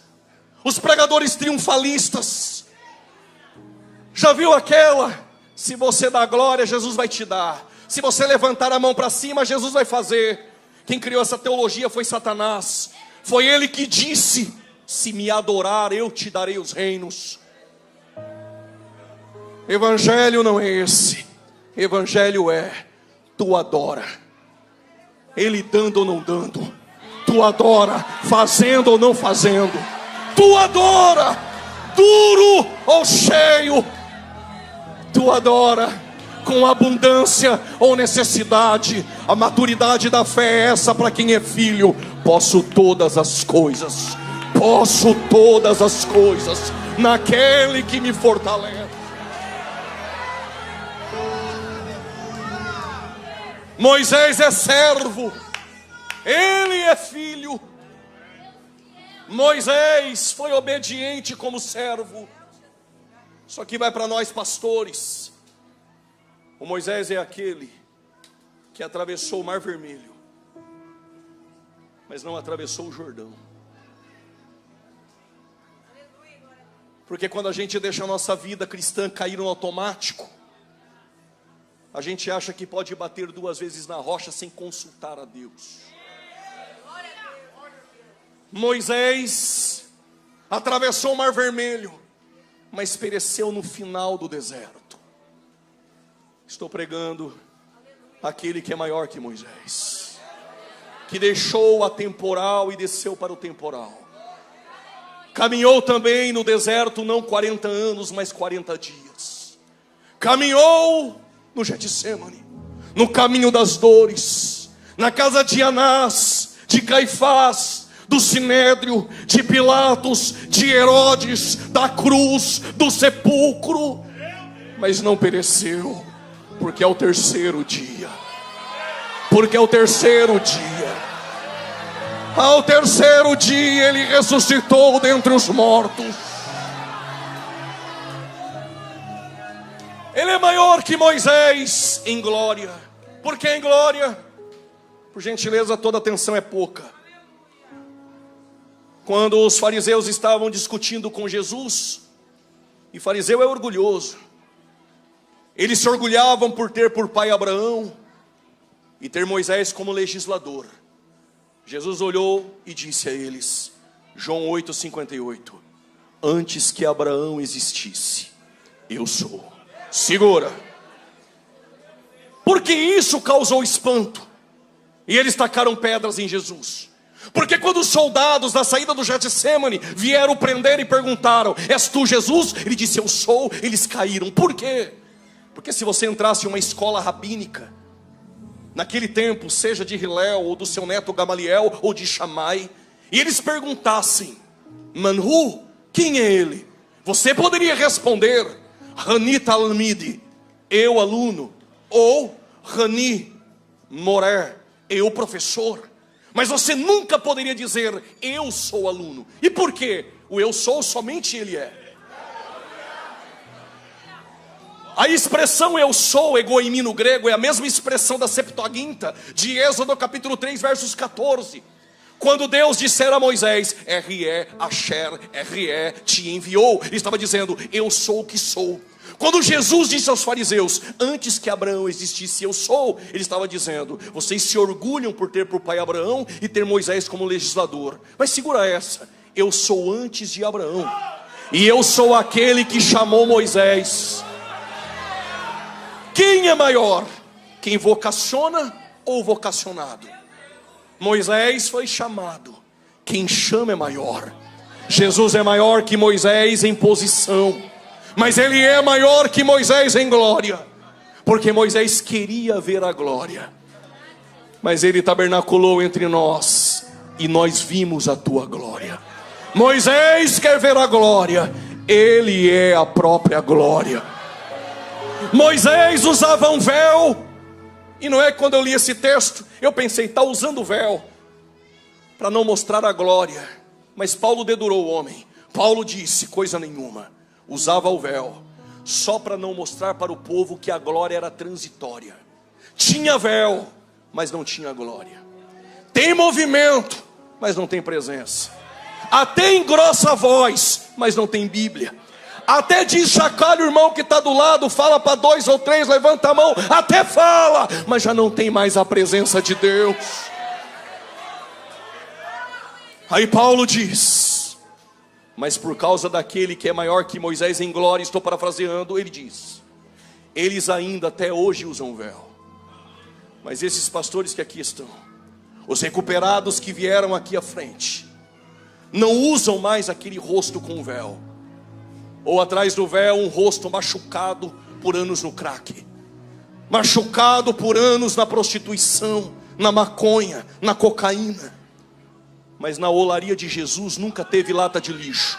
os pregadores triunfalistas. Já viu aquela? Se você dá glória, Jesus vai te dar. Se você levantar a mão para cima, Jesus vai fazer. Quem criou essa teologia foi Satanás. Foi ele que disse: se me adorar, eu te darei os reinos. Evangelho não é esse. Evangelho é: tu adora, ele dando ou não dando. Tu adora, fazendo ou não fazendo. Tu adora, duro ou cheio. Tu adora, com abundância ou necessidade. A maturidade da fé é essa para quem é filho. Posso todas as coisas. Posso todas as coisas naquele que me fortalece. Moisés é servo, ele é filho. Moisés foi obediente como servo. Só que vai para nós pastores. O Moisés é aquele que atravessou o Mar Vermelho, mas não atravessou o Jordão. Porque quando a gente deixa a nossa vida cristã cair no automático, a gente acha que pode bater 2 vezes na rocha sem consultar a Deus. Moisés atravessou o Mar Vermelho, mas pereceu no final do deserto. Estou pregando aquele que é maior que Moisés, que deixou a temporal e desceu para o temporal. Caminhou também no deserto não 40 anos, mas 40 dias. Caminhou no Getsemane, no caminho das dores, na casa de Anás, de Caifás, do Sinédrio, de Pilatos, de Herodes, da cruz, do sepulcro, mas não pereceu, porque é o terceiro dia. Porque é o terceiro dia. Ao terceiro dia ele ressuscitou dentre os mortos. Ele é maior que Moisés em glória. Por que em glória? Por gentileza, toda atenção é pouca. Quando os fariseus estavam discutindo com Jesus, e fariseu é orgulhoso, eles se orgulhavam por ter por pai Abraão e ter Moisés como legislador. Jesus olhou e disse a eles, João 8,58, antes que Abraão existisse, eu sou. Segura. Porque isso causou espanto, e eles tacaram pedras em Jesus. Porque quando os soldados da saída do Getsemane vieram prender e perguntaram, és tu Jesus? Ele disse, eu sou. Eles caíram. Por quê? Porque se você entrasse em uma escola rabínica, naquele tempo, seja de Hilel, ou do seu neto Gamaliel, ou de Shammai, e eles perguntassem, Manhu, quem é ele? Você poderia responder, Rani Talmidi, eu aluno, ou Rani Morer, eu professor. Mas você nunca poderia dizer, eu sou aluno. E por quê? O eu sou somente ele é. A expressão eu sou, ego em mim no grego, é a mesma expressão da Septuaginta, de Êxodo capítulo 3, versos 14. Quando Deus dissera a Moisés, R-E, Asher, R-E, te enviou, ele estava dizendo, eu sou o que sou. Quando Jesus disse aos fariseus, antes que Abraão existisse, eu sou, ele estava dizendo, vocês se orgulham por ter por pai Abraão e ter Moisés como legislador. Mas segura essa, eu sou antes de Abraão, e eu sou aquele que chamou Moisés. Quem é maior? Quem vocaciona ou vocacionado? Moisés foi chamado, quem chama é maior. Jesus é maior que Moisés em posição, mas ele é maior que Moisés em glória, porque Moisés queria ver a glória, mas ele tabernaculou entre nós, e nós vimos a tua glória. Moisés quer ver a glória, ele é a própria glória. Moisés usava um véu, e não é que quando eu li esse texto, eu pensei, está usando o véu para não mostrar a glória. Mas Paulo dedurou o homem. Paulo disse, coisa nenhuma, usava o véu só para não mostrar para o povo que a glória era transitória. Tinha véu, mas não tinha glória. Tem movimento, mas não tem presença. Até engrossa a voz, mas não tem Bíblia. Até diz, chacoalha o irmão que está do lado, fala para 2 ou 3, levanta a mão, até fala, mas já não tem mais a presença de Deus. Aí Paulo diz, mas por causa daquele que é maior que Moisés em glória, estou parafraseando, ele diz, eles ainda até hoje usam véu. Mas esses pastores que aqui estão, os recuperados que vieram aqui à frente, não usam mais aquele rosto com véu, ou atrás do véu um rosto machucado por anos no crack, machucado por anos na prostituição, na maconha, na cocaína. Mas na olaria de Jesus nunca teve lata de lixo.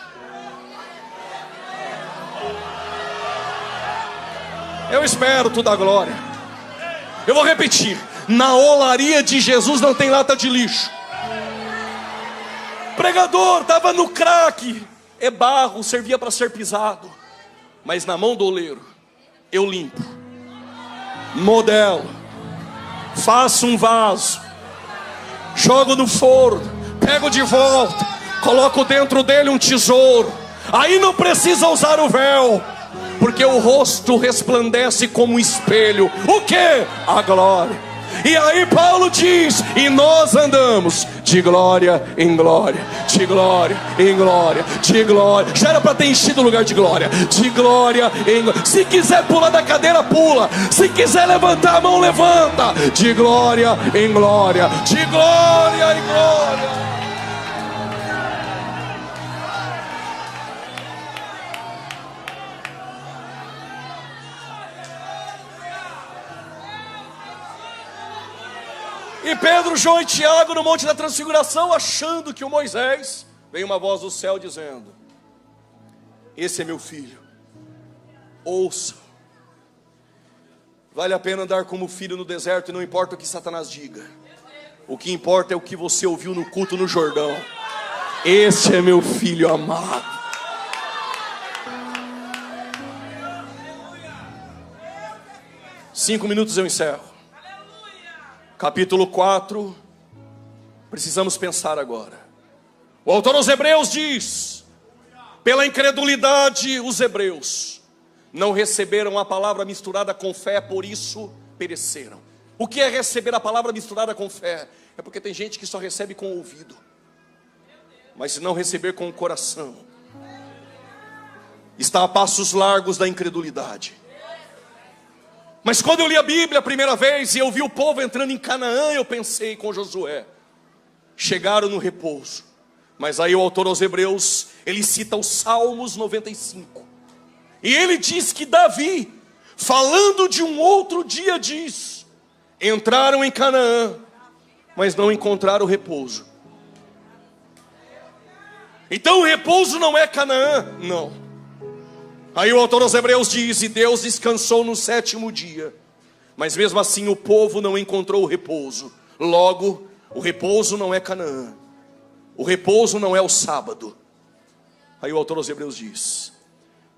Eu espero tu dar glória. Eu vou repetir, na olaria de Jesus não tem lata de lixo. Pregador, estava no crack, é barro, servia para ser pisado, mas na mão do oleiro eu limpo, modelo, faço um vaso, jogo no forno, pego de volta, coloco dentro dele um tesouro. Aí não precisa usar o véu, porque o rosto resplandece como um espelho. O que? A glória. E aí Paulo diz, e nós andamos de glória em glória, de glória em glória, de glória. Já era para ter enchido o lugar de glória, de glória em glória. Se quiser pular da cadeira, pula. Se quiser levantar a mão, levanta. De glória em glória, de glória em glória. E Pedro, João e Tiago no Monte da Transfiguração, achando que o Moisés, veio uma voz do céu dizendo, esse é meu filho, ouça. Vale a pena andar como filho no deserto, e não importa o que Satanás diga. O que importa é o que você ouviu no culto no Jordão. Esse é meu filho amado. Cinco minutos eu encerro. Capítulo 4, precisamos pensar agora. O autor aos Hebreus diz, pela incredulidade os hebreus não receberam a palavra misturada com fé, por isso pereceram. O que é receber a palavra misturada com fé? É porque tem gente que só recebe com o ouvido, mas se não receber com o coração, está a passos largos da incredulidade. Mas quando eu li a Bíblia a primeira vez e eu vi o povo entrando em Canaã, eu pensei com Josué, chegaram no repouso. Mas aí o autor aos Hebreus, ele cita os Salmos 95. E ele diz que Davi, falando de um outro dia, diz, entraram em Canaã, mas não encontraram repouso. Então o repouso não é Canaã, não. Aí o autor aos Hebreus diz, e Deus descansou no 7º dia, mas mesmo assim o povo não encontrou o repouso. Logo, o repouso não é Canaã, o repouso não é o sábado. Aí o autor aos Hebreus diz,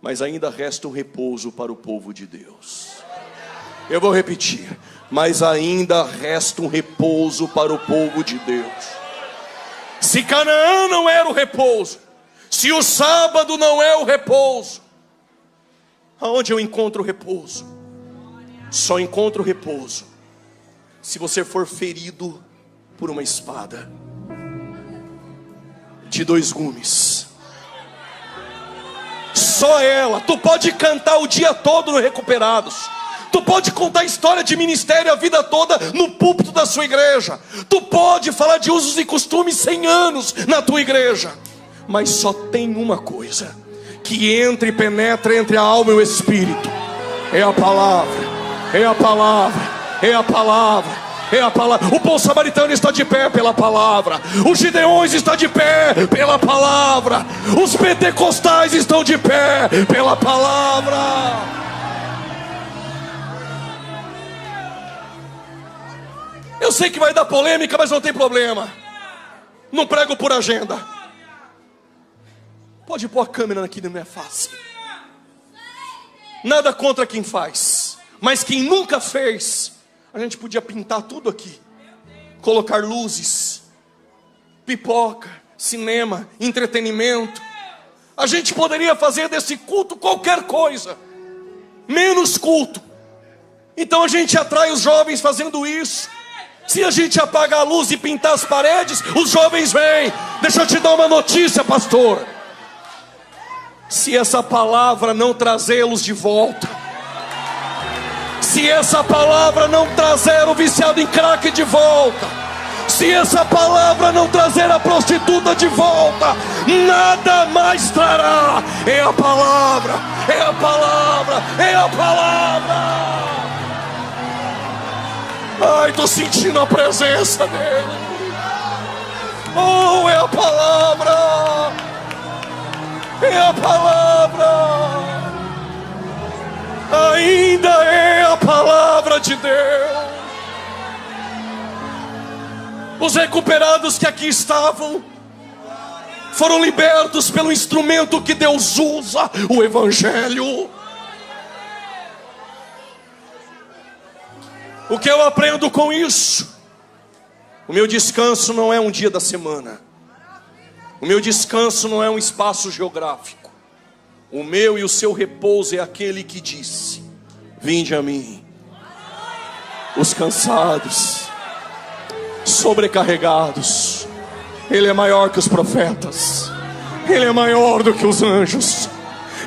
mas ainda resta um repouso para o povo de Deus. Eu vou repetir, mas ainda resta um repouso para o povo de Deus. Se Canaã não era o repouso, se o sábado não é o repouso, aonde eu encontro repouso? Só encontro repouso se você for ferido por uma espada de 2 gumes. Só ela. Tu pode cantar o dia todo no Recuperados, tu pode contar a história de ministério a vida toda no púlpito da sua igreja, tu pode falar de usos e costumes 100 anos na tua igreja, mas só tem uma coisa que entra e penetra entre a alma e o espírito: é a palavra, é a palavra, é a palavra, é a palavra. O bom samaritano está de pé pela palavra, os gideões estão de pé pela palavra, os pentecostais estão de pé pela palavra. Eu sei que vai dar polêmica, mas não tem problema. Não prego por agenda. Pode pôr a câmera aqui na minha face. Nada contra quem faz, mas quem nunca fez, a gente podia pintar tudo aqui, colocar luzes, pipoca, cinema, entretenimento. A gente poderia fazer desse culto qualquer coisa, menos culto. Então a gente atrai os jovens fazendo isso. Se a gente apagar a luz e pintar as paredes, os jovens vêm. Deixa eu te dar uma notícia, pastor. Se essa palavra não trazê-los de volta, se essa palavra não trazer o viciado em crack de volta, se essa palavra não trazer a prostituta de volta, nada mais trará. É a palavra, é a palavra, é a palavra. Ai, estou sentindo a presença dele. Oh, é a palavra, é a palavra, ainda é a palavra de Deus. Os recuperados que aqui estavam foram libertos pelo instrumento que Deus usa, o Evangelho. O que eu aprendo com isso? O meu descanso não é um dia da semana. O meu descanso não é um espaço geográfico. O meu e o seu repouso é aquele que disse: vinde a mim, os cansados, sobrecarregados. Ele é maior que os profetas, ele é maior do que os anjos,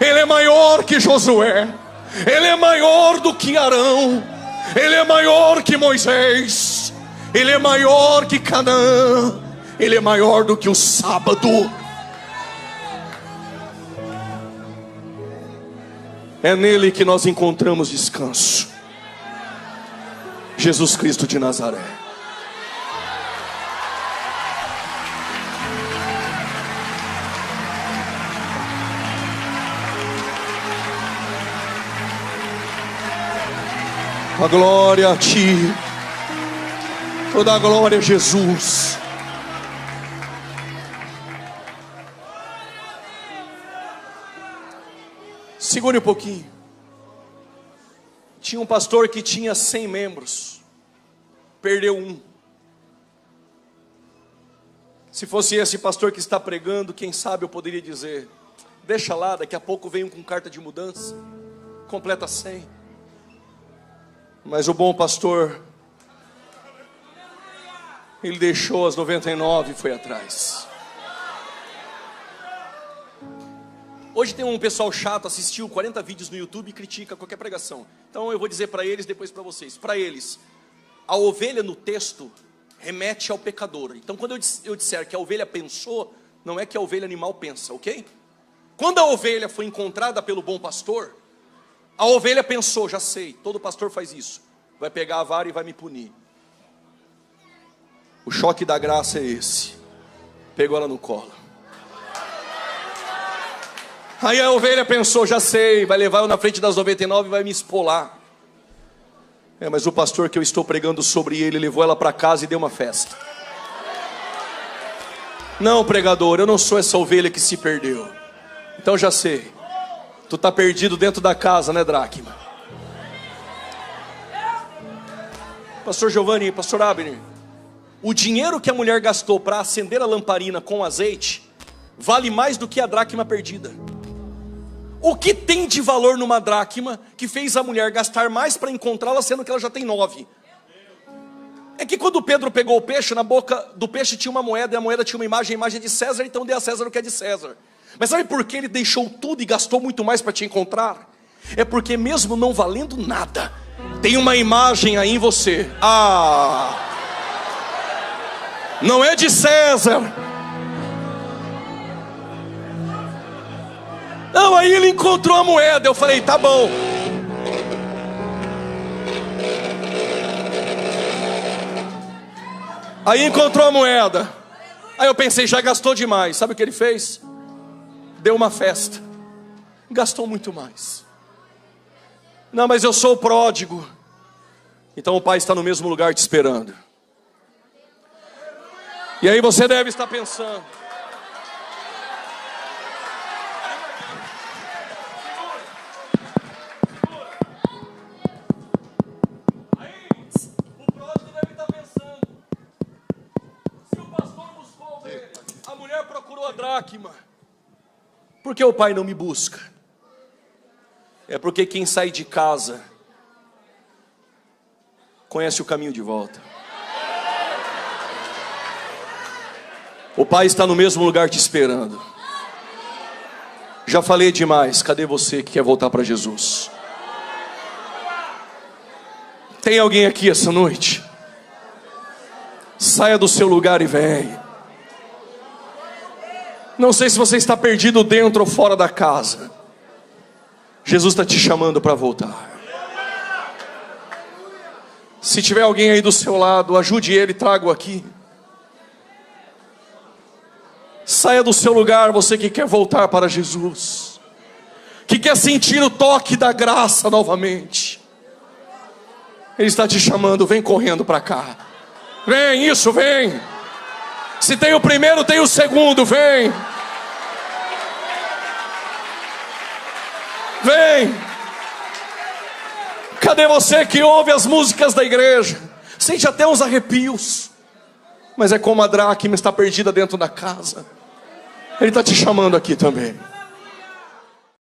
ele é maior que Josué, ele é maior do que Arão, ele é maior que Moisés, ele é maior que Canaã, ele é maior do que o sábado. É nele que nós encontramos descanso. Jesus Cristo de Nazaré. A glória a ti, toda a glória a Jesus. Segure um pouquinho. Tinha um pastor que tinha 100 membros, perdeu um. Se fosse esse pastor que está pregando, quem sabe eu poderia dizer: deixa lá, daqui a pouco vem um com carta de mudança, completa 100. Mas o bom pastor, ele deixou as 99 e foi atrás. Hoje tem um pessoal chato, assistiu 40 vídeos no YouTube e critica qualquer pregação. Então eu vou dizer para eles, depois para vocês. Para eles, a ovelha no texto remete ao pecador. Então quando eu disser que a ovelha pensou, não é que a ovelha animal pensa, ok? Quando a ovelha foi encontrada pelo bom pastor, a ovelha pensou: já sei, todo pastor faz isso, vai pegar a vara e vai me punir. O choque da graça é esse. Pegou ela no colo. Aí a ovelha pensou: já sei, vai levar eu na frente das 99 e vai me espolar. Mas o pastor que eu estou pregando sobre ele levou ela para casa e deu uma festa. Não, pregador, eu não sou essa ovelha que se perdeu. Então já sei. Tu está perdido dentro da casa, né, dracma? Pastor Giovanni, pastor Abner, o dinheiro que a mulher gastou para acender a lamparina com azeite vale mais do que a dracma perdida. O que tem de valor numa dracma que fez a mulher gastar mais para encontrá-la, sendo que ela já tem 9? É que quando Pedro pegou o peixe, na boca do peixe tinha uma moeda, e a moeda tinha uma imagem, a imagem de César, então dê a César o que é de César. Mas sabe por que ele deixou tudo e gastou muito mais para te encontrar? É porque mesmo não valendo nada, tem uma imagem aí em você. Não é de César. Não, aí ele encontrou a moeda. Eu falei, tá bom. Aí encontrou a moeda. Aí eu pensei, já gastou demais. Sabe o que ele fez? Deu uma festa. Gastou muito mais. Não, mas eu sou o pródigo. Então o pai está no mesmo lugar te esperando. E aí você deve estar pensando: aí o pródigo deve estar pensando: se o pastor buscou a ovelha, a mulher procurou a dracma, por que o pai não me busca? É porque quem sai de casa conhece o caminho de volta. O pai está no mesmo lugar te esperando. Já falei demais, cadê você que quer voltar para Jesus? Tem alguém aqui essa noite? Saia do seu lugar e vem. Não sei se você está perdido dentro ou fora da casa. Jesus está te chamando para voltar. Se tiver alguém aí do seu lado, ajude ele, traga-o aqui. Saia do seu lugar, você que quer voltar para Jesus, que quer sentir o toque da graça novamente. Ele está te chamando, vem correndo para cá. Vem, isso, vem. Se tem o primeiro, tem o segundo, vem. Vem. Cadê você que ouve as músicas da igreja? Sente até uns arrepios. Mas é como a dracma está perdida dentro da casa. Ele está te chamando aqui também.